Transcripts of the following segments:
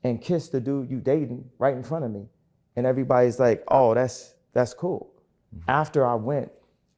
and kiss the dude you dating right in front of me. And everybody's like, oh, that's cool. After I went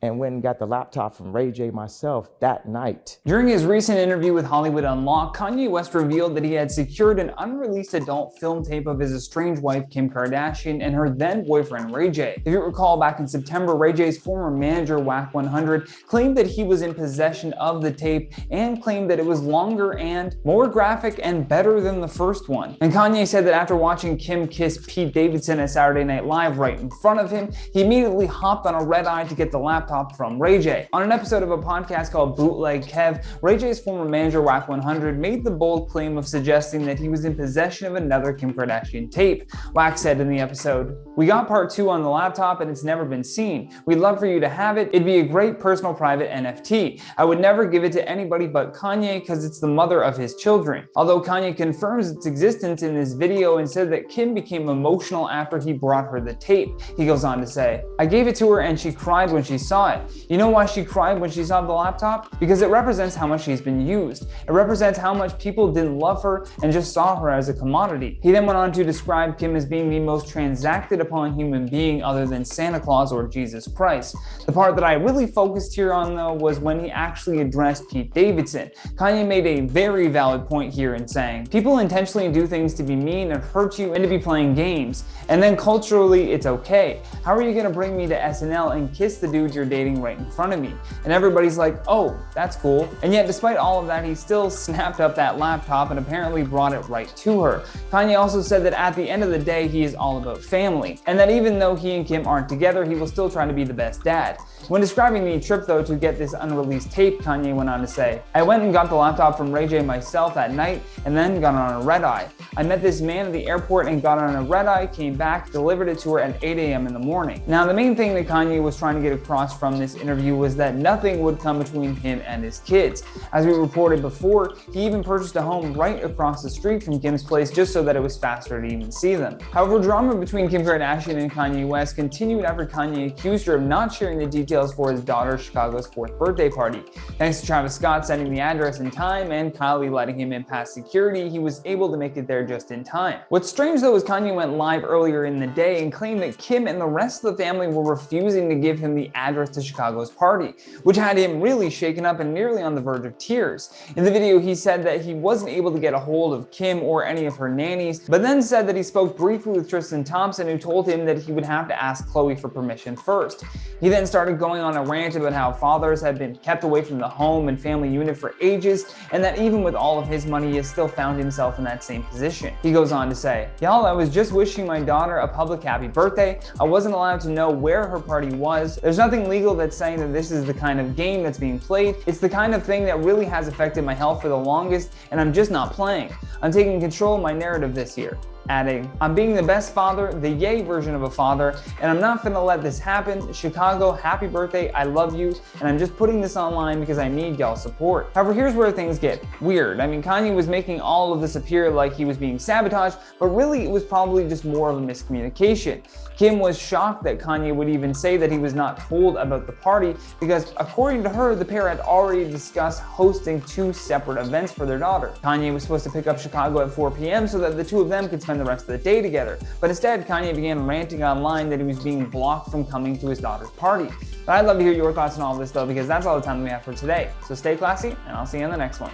and got the laptop from Ray J myself that night. During his recent interview with Hollywood Unlocked, Kanye West revealed that he had secured an unreleased adult film tape of his estranged wife, Kim Kardashian, and her then boyfriend, Ray J. If you recall, back in September, Ray J's former manager, Wack 100, claimed that he was in possession of the tape and claimed that it was longer and more graphic and better than the first one. And Kanye said that after watching Kim kiss Pete Davidson at Saturday Night Live right in front of him, he immediately hopped on a red eye to get the laptop from Ray J. On an episode of a podcast called Bootleg Kev, Ray J's former manager Wack 100 made the bold claim of suggesting that he was in possession of another Kim Kardashian tape. Wack said in the episode, "We got part 2 on the laptop and it's never been seen. We'd love for you to have it. It'd be a great personal private NFT. I would never give it to anybody but Kanye because it's the mother of his children." Although Kanye confirms its existence in this video and said that Kim became emotional after he brought her the tape, he goes on to say, "I gave it to her and she cried when she saw it. You know why she cried when she saw the laptop? Because it represents how much she's been used. It represents how much people didn't love her and just saw her as a commodity." He then went on to describe Kim as being the most transacted upon human being other than Santa Claus or Jesus Christ. The part that I really focused here on though was when he actually addressed Pete Davidson. Kanye made a very valid point here in saying, "People intentionally do things to be mean and hurt you and to be playing games. And then culturally it's okay. How are you gonna bring me to SNL and kiss the dude you're dating right in front of me?" And everybody's like, "Oh, that's cool." And yet despite all of that, he still snapped up that laptop and apparently brought it right to her. Kanye also said that at the end of the day, he is all about family, and that even though he and Kim aren't together, he will still try to be the best dad. When describing the trip though to get this unreleased tape, Kanye went on to say, "I went and got the laptop from Ray J myself that night and then got on a red eye. I met this man at the airport and got on a red eye, came back, delivered it to her at 8 a.m. in the morning." Now the main thing that Kanye was trying to get across from this interview was that nothing would come between him and his kids. As we reported before, he even purchased a home right across the street from Kim's place just so that it was faster to even see them. However, drama between Kim Kardashian and Kanye West continued after Kanye accused her of not sharing the details for his daughter Chicago's 4th birthday party. Thanks to Travis Scott sending the address in time and Kylie letting him in past security, he was able to make it there just in time. What's strange though is Kanye went live earlier in the day and claimed that Kim and the rest of the family were refusing to give him the address to Chicago's party, which had him really shaken up and nearly on the verge of tears. In the video, he said that he wasn't able to get a hold of Kim or any of her nannies, but then said that he spoke briefly with Tristan Thompson, who told him that he would have to ask Khloe for permission first. He then started going on a rant about how fathers had been kept away from the home and family unit for ages, and that even with all of his money, he has still found himself in that same position. He goes on to say, "Y'all, I was just wishing my daughter a public happy birthday. I wasn't allowed to know where her party was. There's nothing legal that's saying that this is the kind of game that's being played. It's the kind of thing that really has affected my health for the longest, and I'm just not playing. I'm taking control of my narrative this year." Adding, "I'm being the best father, the yay version of a father, and I'm not gonna let this happen. Chicago, happy birthday, I love you, and I'm just putting this online because I need y'all's support." However, here's where things get weird. I mean, Kanye was making all of this appear like he was being sabotaged, but really it was probably just more of a miscommunication. Kim was shocked that Kanye would even say that he was not told about the party because, according to her, the pair had already discussed hosting 2 separate events for their daughter. Kanye was supposed to pick up Chicago at 4 p.m. so that the 2 of them could spend the rest of the day together. But instead, Kanye began ranting online that he was being blocked from coming to his daughter's party. But I'd love to hear your thoughts on all of this though, because that's all the time we have for today. So stay classy, and I'll see you in the next one.